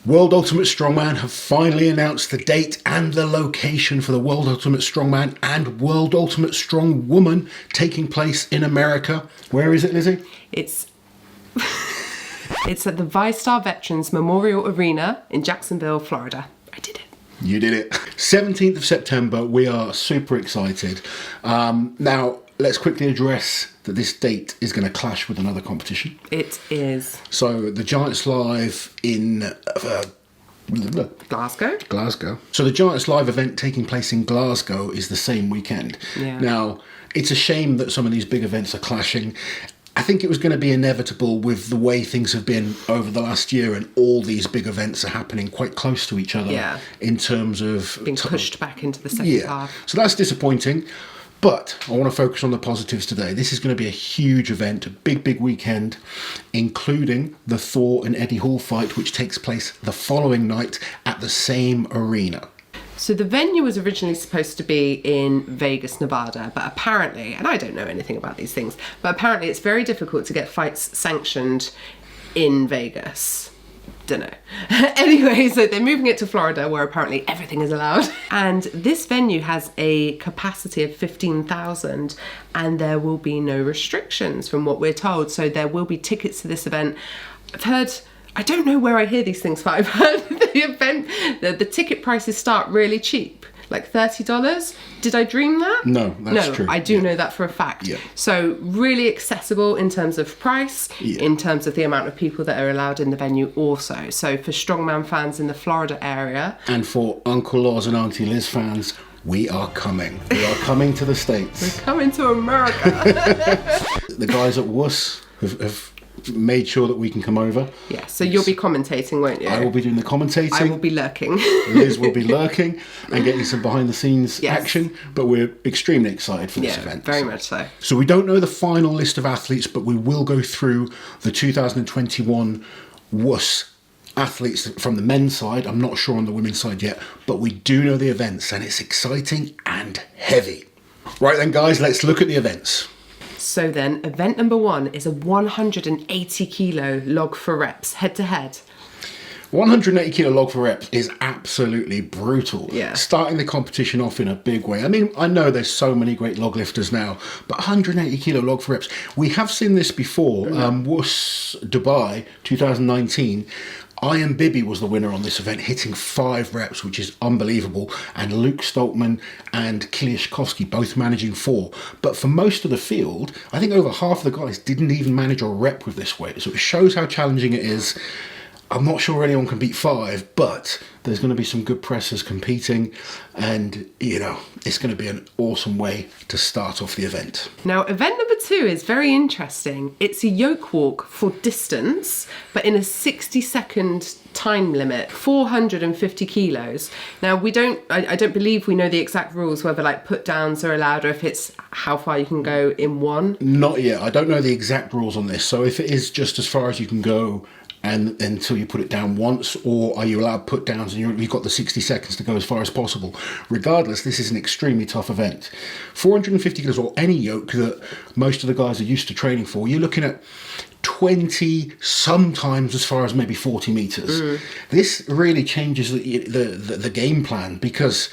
World Ultimate Strongman have finally announced the date and the location for the World Ultimate Strongman and World Ultimate Strongwoman taking place in America. Where is it, Lizzie? It's at the ViStar Veterans Memorial Arena in Jacksonville, Florida. I did it. You did it. 17th of September. We are super excited. Now, let's quickly address that this date is going to clash with another competition. It is. So, the Giants Live in Glasgow. So, the Giants Live event taking place in Glasgow is the same weekend. Yeah. Now, it's a shame that some of these big events are clashing. I think it was going to be inevitable with the way things have been over the last year, and all these big events are happening quite close to each other in terms of being pushed back into the second half. So that's disappointing. But I want to focus on the positives today. This is going to be a huge event, a big weekend, including the Thor and Eddie Hall fight, which takes place the following night at the same arena. So the venue was originally supposed to be in Vegas, Nevada, but apparently, and I don't know anything about these things, but apparently it's very difficult to get fights sanctioned in Vegas. Don't know. Anyway, so they're moving it to Florida, where apparently everything is allowed. And this venue has a capacity of 15,000, and there will be no restrictions from what we're told. So there will be tickets to this event. I've heard, I don't know where I hear these things, but I've heard the event, the ticket prices start really cheap. Like $30? Did I dream that? No, that's true. I do know that for a fact. Yeah. So really accessible in terms of price, in terms of the amount of people that are allowed in the venue also. So for Strongman fans in the Florida area. And for Uncle Loz and Auntie Liz fans, we are coming. We are coming to the States. We're coming to America. The guys at WUS have made sure that we can come over. Yeah, so you'll be commentating, won't you? I will be doing the commentating. I will be lurking. Liz will be lurking and getting some behind the scenes action, but we're extremely excited for this event. Very much so. So we don't know the final list of athletes, but we will go through the 2021 WUS athletes from the men's side. I'm not sure on the women's side yet, but we do know the events, and it's exciting and heavy. Right then, guys, let's look at the events. So then, event number 1 is a 180 kilo log for reps, head to head. 180 kilo log for reps is absolutely brutal. Yeah. Starting the competition off in a big way. I mean, I know there's so many great log lifters now, but 180 kilo log for reps. We have seen this before. WUS Dubai 2019. Ian Bibby was the winner on this event, hitting 5 reps, which is unbelievable. And Luke Stoltman and Kiliashkovsky both managing 4. But for most of the field, I think over half of the guys didn't even manage a rep with this weight. So it shows how challenging it is. I'm not sure anyone can beat 5, but there's going to be some good pressers competing, and, you know, it's going to be an awesome way to start off the event. Now, event number 2 is very interesting. It's a yoke walk for distance, but in a 60-second time limit, 450 kilos. Now, I don't believe we know the exact rules, whether like put downs are allowed or if it's how far you can go in one. Not yet. I don't know the exact rules on this. So if it is just as far as you can go and until you put it down once, or are you allowed put downs and you've got the 60 seconds to go as far as possible? Regardless, this is an extremely tough event. 450 kilos, or any yoke that most of the guys are used to training for, you're looking at 20, sometimes as far as maybe 40 meters. This really changes the game plan, because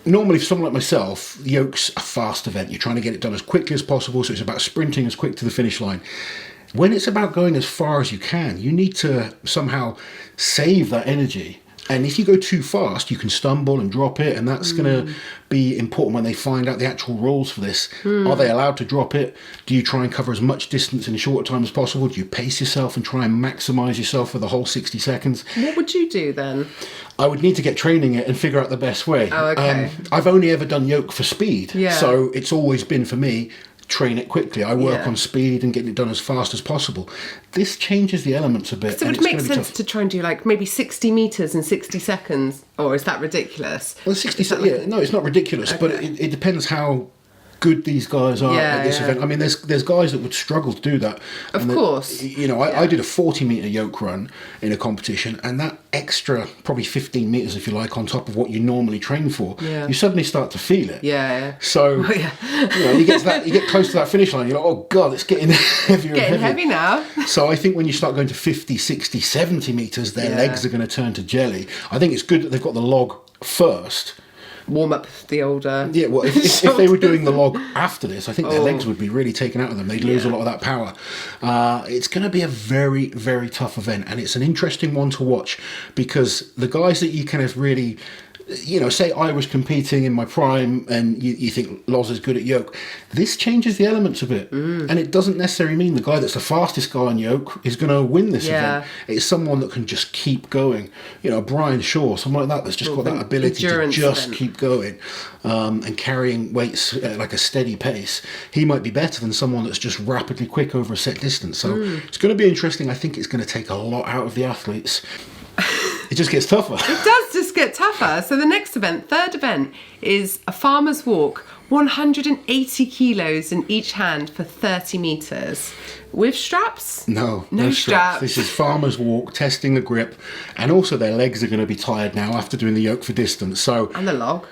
normally for someone like myself, the yoke's a fast event. You're trying to get it done as quickly as possible, so it's about sprinting as quick to the finish line. When it's about going as far as you can, you need to somehow save that energy. And if you go too fast, you can stumble and drop it, and that's going to be important when they find out the actual rules for this. Are they allowed to drop it? Do you try and cover as much distance in a short time as possible? Do you pace yourself and try and maximise yourself for the whole 60 seconds? What would you do then? I would need to get training it and figure out the best way. Oh, okay. I've only ever done yoke for speed, Yeah. so it's always been for me, train it quickly. I work on speed and getting it done as fast as possible. This changes the elements a bit. So it would make sense to try and do like maybe 60 meters in 60 seconds, or is that ridiculous? Well, 60 seconds, no, it's not ridiculous, but it depends how good these guys are at this Yeah. event. I mean, there's guys that would struggle to do that. Of course. You know, I did a 40-meter yoke run in a competition, and that extra probably 15 meters, if you like, on top of what you normally train for, Yeah. you suddenly start to feel it. Yeah. So you know, you get close to that finish line, you're like, oh god, it's getting heavier Getting and heavy now. So I think when you start going to 50, 60, 70 meters, their legs are going to turn to jelly. I think it's good that they've got the log first. Warm up the older. Yeah, well, if they were doing the log after this, I think their legs would be really taken out of them. They'd lose a lot of that power. It's going to be a very, very tough event, and it's an interesting one to watch because the guys that you kind of really, you know, say I was competing in my prime and you think Loz is good at yoke, this changes the elements a bit. And it doesn't necessarily mean the guy that's the fastest guy on yoke is going to win this event. It's someone that can just keep going. You know, Brian Shaw, someone like that that's just got that ability to just keep going and carrying weights at like a steady pace. He might be better than someone that's just rapidly quick over a set distance. So it's going to be interesting. I think it's going to take a lot out of the athletes. It just gets tougher. It does just get tougher. So the next event, third event, is a farmer's walk, 180 kilos in each hand for 30 meters. With straps? No straps. This is farmer's walk, testing the grip, and also their legs are going to be tired now after doing the yoke for distance. So And the log.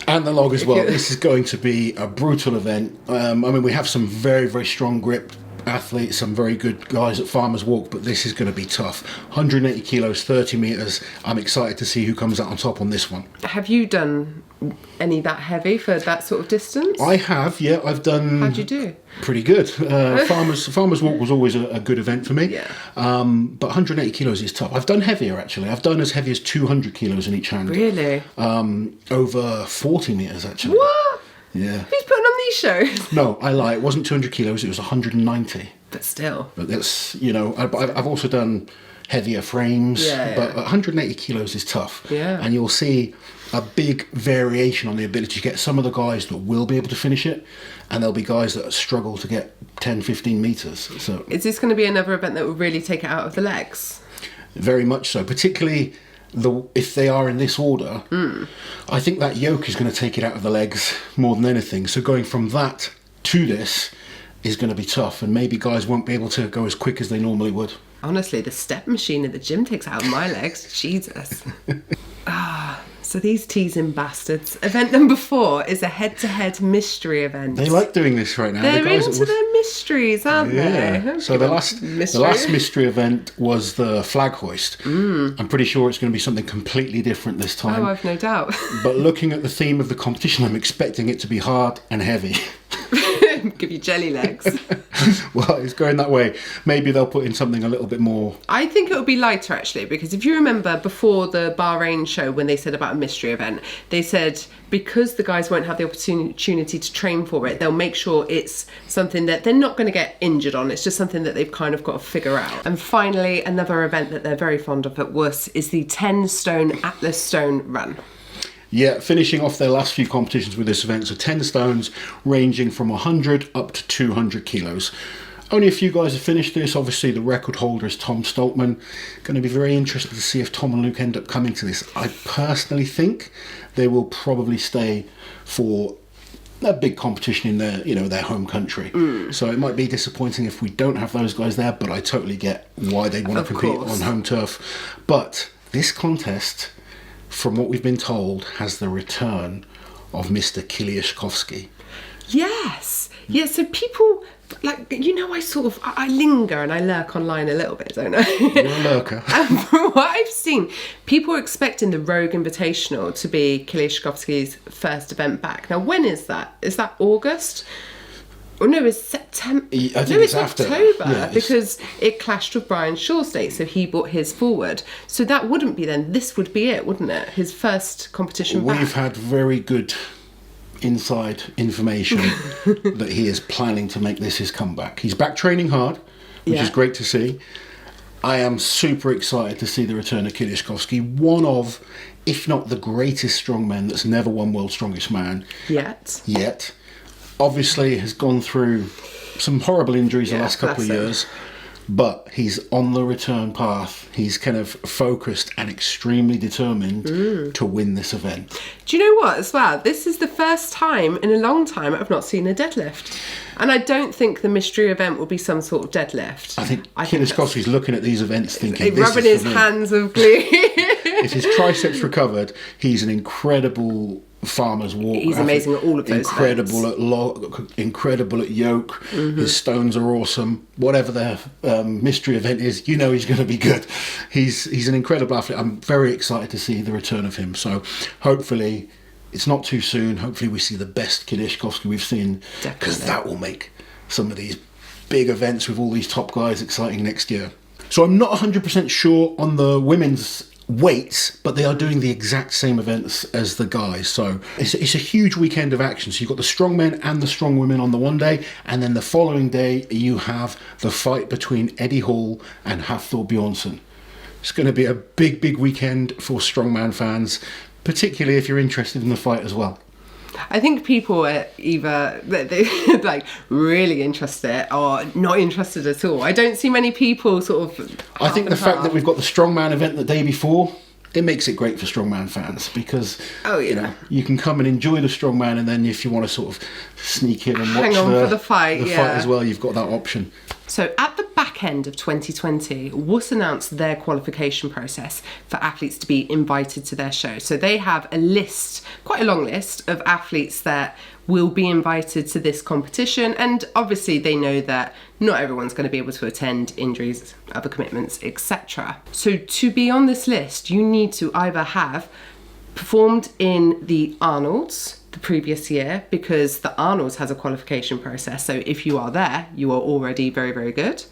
And the log as well. This is going to be a brutal event. I mean, we have some very, very strong grip athletes, some very good guys at farmer's walk, but this is going to be tough. 180 kilos, 30 meters. I'm excited to see who comes out on top on this one. Have you done any that heavy for that sort of distance? I have, yeah. I've done. How'd you do? Pretty good. Farmer's walk was always a good event for me. Yeah. But 180 kilos is tough. I've done heavier actually. I've done as heavy as 200 kilos in each hand. Really? Over 40 meters actually. What? Yeah. Who's putting on these shows? No, I lie. It wasn't 200 kilos. It was 190. But still. But that's, you know, I've also done heavier frames. But 180 kilos is tough. Yeah. And you'll see a big variation on the ability to get some of the guys that will be able to finish it, and there'll be guys that struggle to get 10, 15 meters. So Is this going to be another event that will really take it out of the legs? very much so, particularly if they are in this order. I think that yoke is going to take it out of the legs more than anything. So going from that to this is going to be tough, and maybe guys won't be able to go as quick as they normally would. Honestly, the step machine at the gym takes out my legs. Jesus. So these teasing bastards. Event number 4 is a head-to-head mystery event. They like doing this right now. They're the guys into their mysteries, aren't they? Yeah. So the last mystery event was the flag hoist. I'm pretty sure it's going to be something completely different this time. Oh, I've no doubt. But looking at the theme of the competition, I'm expecting it to be hard and heavy. Give you jelly legs. Well, it's going that way. Maybe they'll put in something a little bit more. I think it'll be lighter actually, because if you remember before the Bahrain show when they said about a mystery event, they said because the guys won't have the opportunity to train for it, they'll make sure it's something that they're not going to get injured on. It's just something that they've kind of got to figure out. And finally, another event that they're very fond of at WUS is the 10 stone Atlas Stone Run. Yeah, finishing off their last few competitions with this event, so 10 stones ranging from 100 up to 200 kilos. Only a few guys have finished this. Obviously, the record holder is Tom Stoltman. Going to be very interested to see if Tom and Luke end up coming to this. I personally think they will probably stay for a big competition in their home country. So it might be disappointing if we don't have those guys there, but I totally get why they want to compete on home turf. But this contest, from what we've been told, has the return of Mr. Kiliashkovsky. Yes. Yeah, so people, I linger and I lurk online a little bit, don't I? You're a lurker. And from what I've seen, people are expecting the Rogue Invitational to be Kiliashkovsky's first event back. Now, when is that? Is that August? Oh no, it's September. I think it's after October, because it clashed with Brian Shaw's date, so he brought his forward. So that wouldn't be then. This would be it, wouldn't it? His first competition back. We've had very good inside information that he is planning to make this his comeback. He's back training hard, which is great to see. I am super excited to see the return of Kiliashkovsky, one of, if not the greatest strongman that's never won World's Strongest Man yet. Obviously has gone through some horrible injuries the last couple of years, but he's on the return path. He's kind of focused and extremely determined to win this event. Do you know what, as well? This is the first time in a long time I've not seen a deadlift. And I don't think the mystery event will be some sort of deadlift. I think Kiliskowski's looking at these events thinking, rubbing his hands of glee. If his triceps recovered, he's an incredible farmer's walk. He's amazing at all of those incredible events. Incredible at yoke. His stones are awesome. Whatever the mystery event is, you know he's going to be good. He's an incredible athlete. I'm very excited to see the return of him. So hopefully it's not too soon. Hopefully we see the best Kiliskowski we've seen, because that will make some of these big events with all these top guys exciting next year. So I'm not 100% sure on the women's weights, but they are doing the exact same events as the guys. So it's a huge weekend of action. So you've got the strongmen and the strongwomen on the one day, and then the following day you have the fight between Eddie Hall and Hafthor Bjornsson. It's going to be a big weekend for strongman fans, particularly if you're interested in the fight as well. I think people are either like really interested or not interested at all. I don't see many people sort of. I think the fact that we've got the strongman event the day before, it makes it great for strongman fans, because you know, you can come and enjoy the strongman, and then if you want to sort of sneak in and watch for the fight as well, you've got that option. So at the back end of 2020, WUS announced their qualification process for athletes to be invited to their show. So they have a list, quite a long list, of athletes that will be invited to this competition. And obviously they know that not everyone's going to be able to attend, injuries, other commitments, etc. So to be on this list, you need to either have performed in the Arnold's the previous year, because the Arnold's has a qualification process. So if you are there, you are already very good.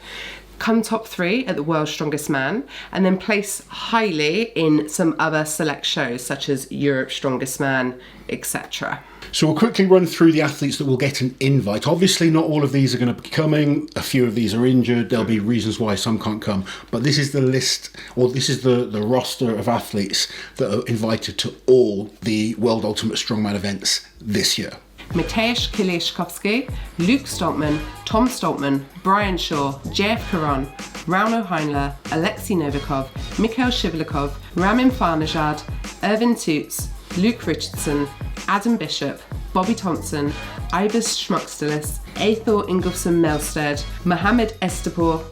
Come top 3 at the World's Strongest Man, and then place highly in some other select shows such as Europe's Strongest Man, etc. So we'll quickly run through the athletes that will get an invite. Obviously not all of these are going to be coming. A few of these are injured. There'll be reasons why some can't come. But this is the list, or this is the roster of athletes that are invited to all the World Ultimate Strongman events this year. Mateusz Kiliskowski, Luke Stoltman, Tom Stoltman, Brian Shaw, JF Caron, Rauno Heinler, Alexei Novikov, Mikhail Shivlikov, Ramin Farnajad, Irvin Toots, Luke Richardson, Adam Bishop, Bobby Thompson, Ibis Schmuckstelis, Aethor Ingolfsson Melsted, Mohamed Estapor,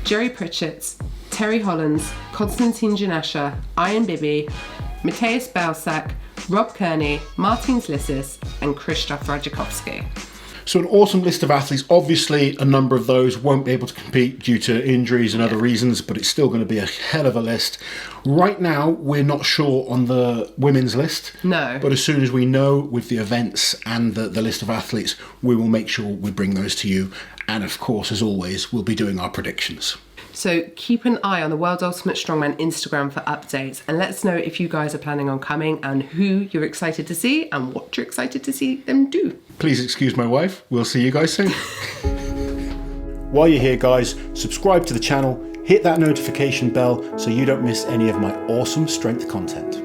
Jerry Pritchett, Terry Hollands, Konstantin Janesha, Ian Bibby, Matthias Balsack, Rob Kearney, Martin Zlissis, and Krzysztof Radziakowski. So an awesome list of athletes. Obviously, a number of those won't be able to compete due to injuries and other reasons, but it's still going to be a hell of a list. Right now, we're not sure on the women's list. No. But as soon as we know with the events and the list of athletes, we will make sure we bring those to you. And of course, as always, we'll be doing our predictions. So keep an eye on the World Ultimate Strongman Instagram for updates, and let us know if you guys are planning on coming and who you're excited to see and what you're excited to see them do. Please excuse my wife. We'll see you guys soon. While you're here, guys, subscribe to the channel, hit that notification bell so you don't miss any of my awesome strength content.